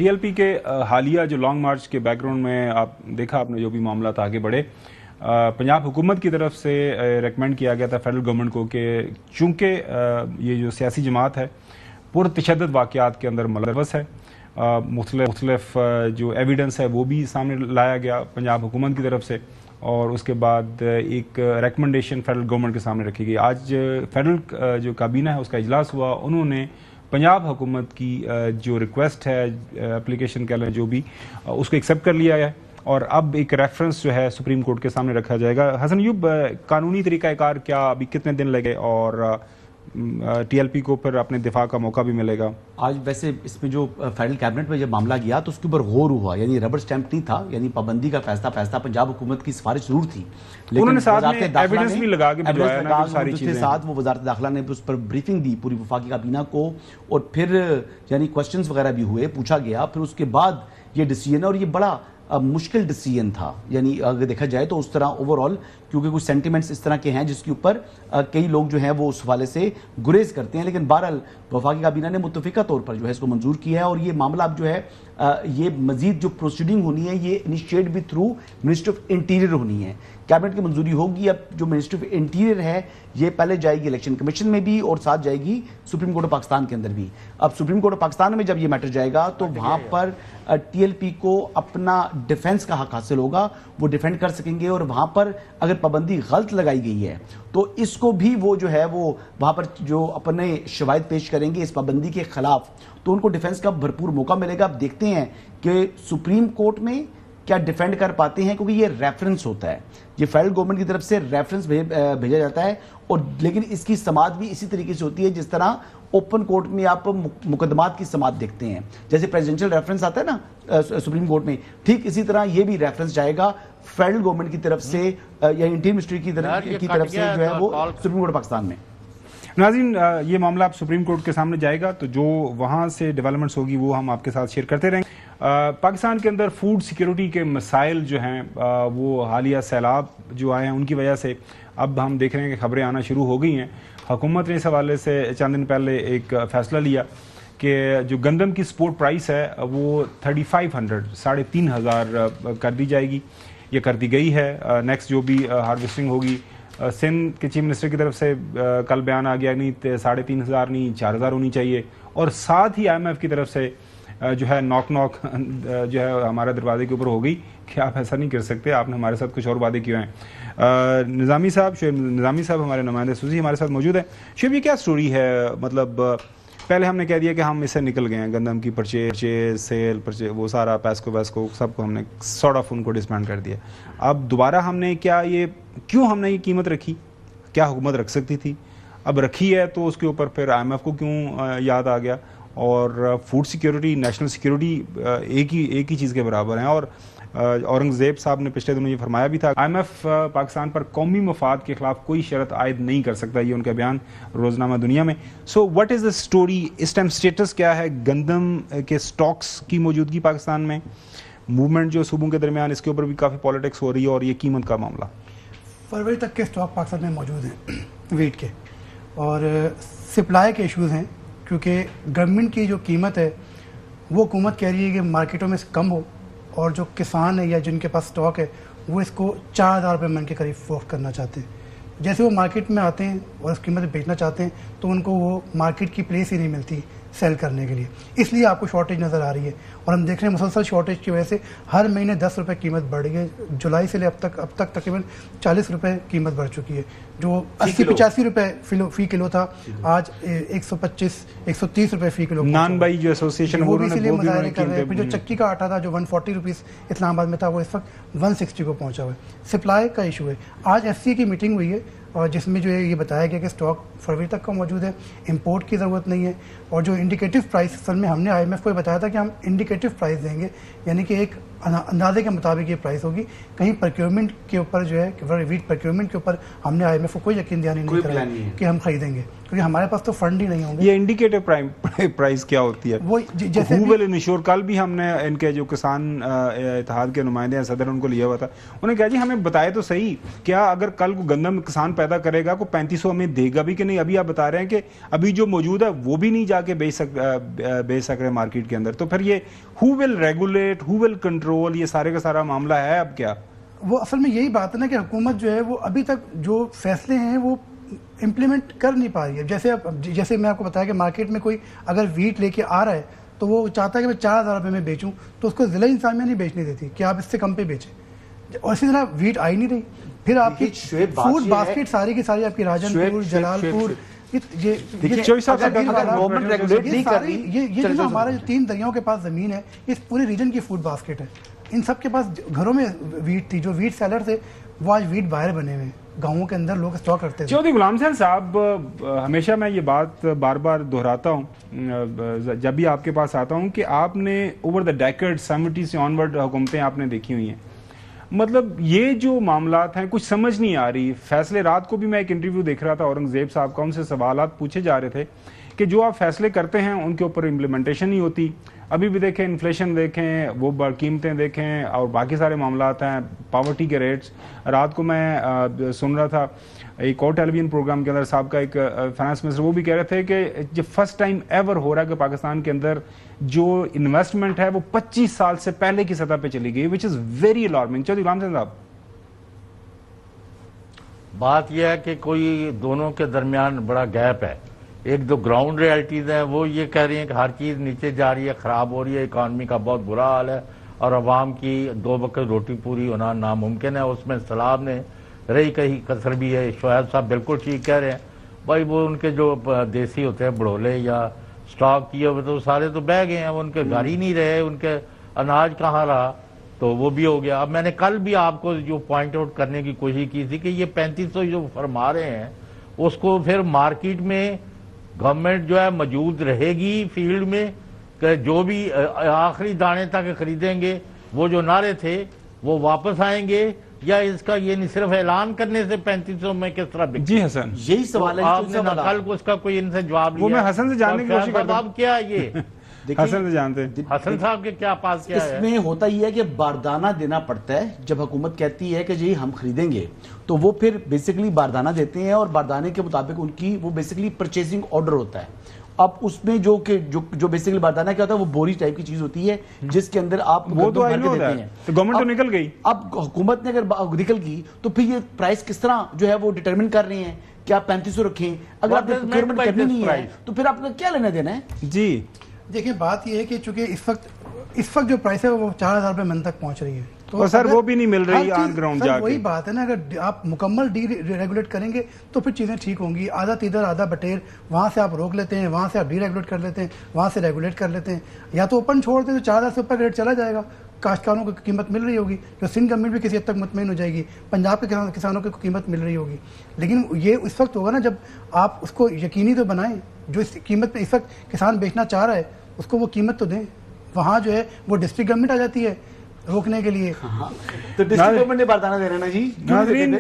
TLP के हालिया जो लॉन्ग मार्च के बैकग्राउंड में आप देखा आपने जो भी मामला आगे बढ़े, पंजाब हुकूमत की तरफ से रेकमेंड किया गया था फेडरल गवर्नमेंट को कि चूंकि ये जो सियासी जमात है पुरतशद्दुद वाक़यात के अंदर मुलव्वस है, मुख्तलिफ जो एविडेंस है वो भी सामने लाया गया पंजाब हुकूमत की तरफ से, और उसके बाद एक रेकमेंडेशन फेडरल गवर्नमेंट के सामने रखी गई। आज फेडरल जो काबीना है उसका इजलास हुआ, उन्होंने पंजाब हुकूमत की जो रिक्वेस्ट है, एप्लीकेशन कह लें जो भी, उसको एक्सेप्ट कर लिया है और अब एक रेफरेंस जो है सुप्रीम कोर्ट के सामने रखा जाएगा। हसन अय्यूब, कानूनी तरीक़ाकार क्या, अभी कितने दिन लगे और टीएलपी को फिर अपने दिफा का मौका भी मिलेगा? आज वैसे इसमें जो फेडरल कैबिनेट में जब मामला गया तो उसके ऊपर गौर हुआ, यानी रबर स्टैंप नहीं था, यानी पाबंदी का फैसला पंजाब हुकूमत की सिफारिश जरूर थी, लेकिन उन्होंने साथ में एविडेंस भी लगा के भिजवाया ना, सारी चीजें साथ वो वजारत दाखिला ने उस पर ब्रीफिंग दी पूरी वफाकी काबीना को, और फिर यानी क्वेश्चंस वगैरह भी हुए, पूछा गया, फिर उसके बाद ये डिसीजन, और ये बड़ा मुश्किल डिसीजन था, यानी अगर देखा जाए तो उस तरह ओवरऑल, क्योंकि कुछ सेंटिमेंट्स इस तरह के हैं जिसके ऊपर कई लोग जो हैं वो उस हवाले से गुरेज करते हैं, लेकिन बहरहाल वफाकी काबीना ने मुत्तफिका तौर पर जो है इसको मंजूर किया है, और ये मामला अब जो है ये मजीद जो प्रोसीडिंग होनी है ये इनिशिएट भी थ्रू मिनिस्ट्री ऑफ इंटीरियर होनी है, कैबिनेट की मंजूरी होगी। अब जो मिनिस्ट्री ऑफ इंटीरियर है ये पहले जाएगी इलेक्शन कमीशन में भी और साथ जाएगी सुप्रीम कोर्ट ऑफ पाकिस्तान के अंदर भी। अब सुप्रीम कोर्ट ऑफ पाकिस्तान में जब ये मैटर जाएगा तो वहां पर टीएलपी को अपना डिफेंस का हक हासिल होगा, वो डिफेंड कर सकेंगे, और वहां पर अगर पाबंदी गलत लगाई गई है तो इसको भी वो जो है वो वहां पर जो अपने शवाहिद पेश करेंगे इस पाबंदी के खिलाफ, तो उनको डिफेंस का भरपूर मौका मिलेगा। अब देखते हैं कि सुप्रीम कोर्ट में क्या डिफेंड कर पाते हैं, क्योंकि ये रेफरेंस होता है, ये फेडरल गवर्नमेंट की तरफ से रेफरेंस भेजा जाता है, और लेकिन इसकी समाअत भी इसी तरीके से होती है जिस तरह ओपन कोर्ट में आप मुकदमात की समाअत देखते हैं, जैसे प्रेसिडेंशियल रेफरेंस आता है ना सुप्रीम कोर्ट में, ठीक इसी तरह ये भी रेफरेंस जाएगा फेडरल गवर्नमेंट की तरफ से या इंटीरियर मिनिस्ट्री की तरफ से जो है वो सुप्रीम कोर्ट पाकिस्तान में। नाज़रीन, ये मामला आप सुप्रीम कोर्ट के सामने जाएगा तो जो वहाँ से डेवलपमेंट्स होगी वो हम आपके साथ शेयर करते रहेंगे। पाकिस्तान के अंदर फूड सिक्योरिटी के मसाइल जो हैं वो हालिया सैलाब जो आए हैं उनकी वजह से अब हम देख रहे हैं कि खबरें आना शुरू हो गई हैं। हुकूमत ने इस हवाले से चंद दिन पहले एक फ़ैसला लिया कि जो गंदम की स्पोर्ट प्राइस है वो 3500 3,500 कर दी जाएगी, ये कर दी गई है। नेक्स्ट जो भी हार्वेस्टिंग होगी, सिंध के चीफ मिनिस्टर की तरफ से कल बयान आ गया, नहीं 3,500 नहीं 4,000 होनी चाहिए, और साथ ही IMF की तरफ से जो है नॉक जो है हमारे दरवाजे के ऊपर हो गई कि आप ऐसा नहीं कर सकते, आपने हमारे साथ कुछ और वादे किए हैं। निज़ामी साहब, शुएब निज़ामी साहब हमारे नुमाइंदे सूजी हमारे साथ मौजूद है। शुएब, ये क्या स्टोरी है? मतलब पहले हमने कह दिया कि हम इससे निकल गए हैं, गंदम की परचेज सेल वो सारा पैस्को सबको हमने सॉर्ट ऑफ उनको डिसमेंट कर दिया। अब दोबारा हमने क्यों हमने ये कीमत रखी? क्या हुकूमत रख सकती थी? अब रखी है तो उसके ऊपर फिर IMF को क्यों याद आ गया? और फूड सिक्योरिटी, नेशनल सिक्योरिटी एक ही चीज़ के बराबर हैं, और औरंगजेब साहब ने पिछले दिनों ये फरमाया भी था, IMF पाकिस्तान पर कौमी मफाद के खिलाफ कोई शर्त आयद नहीं कर सकता, ये उनका बयान रोजनामा दुनिया में। So what is the story इस टाइम? स्टेटस क्या है गंदम के स्टॉक्स की मौजूदगी पाकिस्तान में, मूवमेंट जो सूबों के दरमियान, इसके ऊपर भी काफ़ी पॉलिटिक्स हो रही है, और ये कीमत का मामला। फरवरी तक के स्टॉक पाकिस्तान में मौजूद हैं वीट के, और सप्लाई के इशूज़ हैं, क्योंकि गवर्नमेंट की जो कीमत है वो हुकूमत कह रही है कि मार्केटों में कम हो, और जो किसान है या जिनके पास स्टॉक है वो इसको 4,000 रुपये मन के करीब फोर्स करना चाहते हैं। जैसे वो मार्केट में आते हैं और उस कीमत पे बेचना चाहते हैं तो उनको वो मार्केट की प्लेस ही नहीं मिलती सेल करने के लिए, इसलिए आपको शॉर्टेज नज़र आ रही है। और हम देख रहे हैं मुसलसल शॉर्टेज की वजह से हर महीने 10 रुपये कीमत बढ़ रही है। जुलाई से ले अब तक तकरीबन 40 रुपये कीमत बढ़ चुकी है। जो 80-85 रुपये फी किलो था, आज 125-130 रुपये फी किलो। नान भाई जो एसोसिएशन वो भी इसलिए मुजाहरे कर रहे हैं। फिर जो चक्की का आटा था जो 140 रुपीज़ इस्लामाबाद में था वो इस वक्त 160 को पहुँचा हुआ है। सप्लाई का इशू है। आज FCA की मीटिंग हुई है और जिसमें जो है ये बताया गया कि स्टॉक फरवरी तक का मौजूद है, इंपोर्ट की ज़रूरत नहीं है, और जो इंडिकेटिव प्राइस, असल में हमने IMF को बताया था कि हम इंडिकेटिव प्राइस देंगे, यानी कि एक अंदाजे के मुताबिक ये प्राइस होगी। कहीं प्रोक्योरमेंट के ऊपर जो है वीट प्रोक्योरमेंट के ऊपर हमने IMF को कोई यकीन दहानी नहीं करा कि हम खरीदेंगे, क्योंकि हमारे पास तो फंड ही नहीं होंगे। ये इंडिकेटिव प्राइस क्या होती है? वो जैसे कल भी हमने इनके जो किसान इत्तेहाद के नुमाइंदे हैं, सदर उनको लिया हुआ था, उन्होंने कहा जी हमें बताए तो सही, क्या अगर कल को गंदम किसान पैदा करेगा को 3500 हमें देगा भी कि नहीं नहीं, अभी आप बता रहे हैं कि अभी जो मौजूद है वो भी नहीं जाके बेच सक रहे मार्केट के अंदर, तो फिर ये who will regulate, who will control, ये सारे का सारा मामला है अब क्या? वो असल में यही बात है ना कि हुकूमत जो है वो अभी तक जो फैसले हैं वो इम्प्लीमेंट कर नहीं पा रही है। जैसे मैं आपको बताया कि मार्केट में कोई अगर वीट लेके आ रहा है तो वो चाहता है कि मैं 4,000 रुपये में बेचूं, तो उसको ज़िला इंतज़ामिया नहीं बेचने देती कि आप इससे कम पे बेचें। और इसी तरह वीट आई नहीं रही, फिर आपकी फूड बास्केट सारी की सारी आपकी राजनपुर, जलालपुर, ये जो हमारा जो 3 दरियाओं के पास ज़मीन है, इस पूरे रीजन की फूड बास्केट है। इन सब के पास घरों में वीट थी, जो वीट सेलर थे वो आज वीट बाहर बने हुए हैं, गाँवों के अंदर लोग स्टॉक करते थे। चौधरी गुलाम हुसैन साहब, हमेशा मैं ये बात बार बार दोहराता हूँ जब भी आपके पास आता हूँ कि आपने ओवर द डेकेड 70 से ऑनवर्ड हुकूमतें आपने देखी हुई हैं। मतलब ये जो मामलात हैं कुछ समझ नहीं आ रही। फैसले, रात को भी मैं एक इंटरव्यू देख रहा था औरंगजेब साहब का, उनसे सवालात पूछे जा रहे थे कि जो आप फैसले करते हैं उनके ऊपर इम्प्लीमेंटेशन नहीं होती। अभी भी देखें, इन्फ्लेशन देखें, वो कीमतें देखें और बाकी सारे मामलात हैं, पावर्टी के रेट्स। रात को मैं सुन रहा था एक और टेलीविजन प्रोग्राम के अंदर साहब का एक फाइनेंस मिनिस्टर, वो भी कह रहे थे कि जो फर्स्ट टाइम एवर हो रहा है कि पाकिस्तान के अंदर जो इन्वेस्टमेंट है वो 25 साल से पहले की सतह पे चली गई, which is very alarming. Chaudhry Ghulam Hussain साहब, बात यह है कि कोई दोनों के दरमियान बड़ा गैप है। एक जो ग्राउंड रियलिटीज है वो ये कह रही है कि हर चीज नीचे जा रही है, खराब हो रही है, इकॉनमी का बहुत बुरा हाल है और अवाम की 2 वक्त रोटी पूरी होना नामुमकिन है। उसमें सलाब ने रही कहीं कसर भी है। शोएब साहब बिल्कुल ठीक कह रहे हैं भाई, वो उनके जो देसी होते हैं बड़ोले या स्टॉक किए हुए तो सारे तो बह गए हैं, वो उनके घर ही नहीं रहे, उनके अनाज कहाँ रहा, तो वो भी हो गया। अब मैंने कल भी आपको जो पॉइंट आउट करने की कोशिश की थी कि ये 3500 जो फरमा रहे हैं उसको फिर मार्केट में गवर्नमेंट जो है मौजूद रहेगी फील्ड में, जो भी आखिरी दाने तक खरीदेंगे वो जो नारे थे वो वापस आएंगे, या इसका ये नहीं सिर्फ ऐलान करने से 3500 में किस तरह बिक? जी हसन, यही सवाल है। आपने कल को उसका कोई इनसे जवाब वो मैं हसन से जानने की कोशिश करता हूं। क्या ये हसन से जानते हैं, हसन साहब के क्या पास क्या है? इसमें होता ही है कि बारदाना देना पड़ता है। जब हुकूमत कहती है कि जी हम खरीदेंगे तो वो फिर बेसिकली बारदाना देते हैं और बारदाने के मुताबिक उनकी वो बेसिकली परचेसिंग ऑर्डर होता है। अब उसमें जो बेसिकली बारदाना क्या होता है, वो बोरी टाइप की चीज होती है जिसके अंदर आप वो तो आई नो दैट, तो गवर्नमेंट तो निकल गई। अब हुकूमत ने अगर निकल गई तो फिर ये प्राइस किस तरह जो है वो डिटरमिन कर रहे हैं कि आप 3500 रखें। अगर आप प्रोक्योरमेंट करनी नहीं है तो फिर आपका क्या लेना देना है? जी देखिए, बात यह है कि चूंकि इस वक्त जो प्राइस है वो 4,000 रुपये मन तक पहुंच रही है, तो सर वो भी नहीं मिल रही ऑन ग्राउंड जाके। वही बात है ना, अगर आप मुकम्मल डी रेगुलेट करेंगे तो फिर चीज़ें ठीक होंगी। आधा तीधर आधा बटेर, वहाँ से आप रोक लेते हैं, वहाँ से आप डी रेगुलेट कर लेते हैं, वहाँ से रेगुलेट कर लेते हैं, या तो ओपन छोड़ दें तो 4,000 से ऊपर रेट चला जाएगा, काश्तकारों को कीमत मिल रही होगी, जो सिंध गवर्नमेंट भी किसी हद तक मुतमईन हो जाएगी, पंजाब के किसानों को कीमत मिल रही होगी। लेकिन ये उस वक्त होगा ना जब आप उसको यकीनी तो बनाएं, जो इस कीमत पे इस वक्त किसान बेचना चाह रहा है उसको वो कीमत तो दें। वहाँ जो है वो डिस्ट्रिक्ट गवर्नमेंट आ जाती है रोकने के लिए। तो डिस्ट्रिक्ट गवर्नमेंट ने बारदाना देना ना जी। नाज़रीन,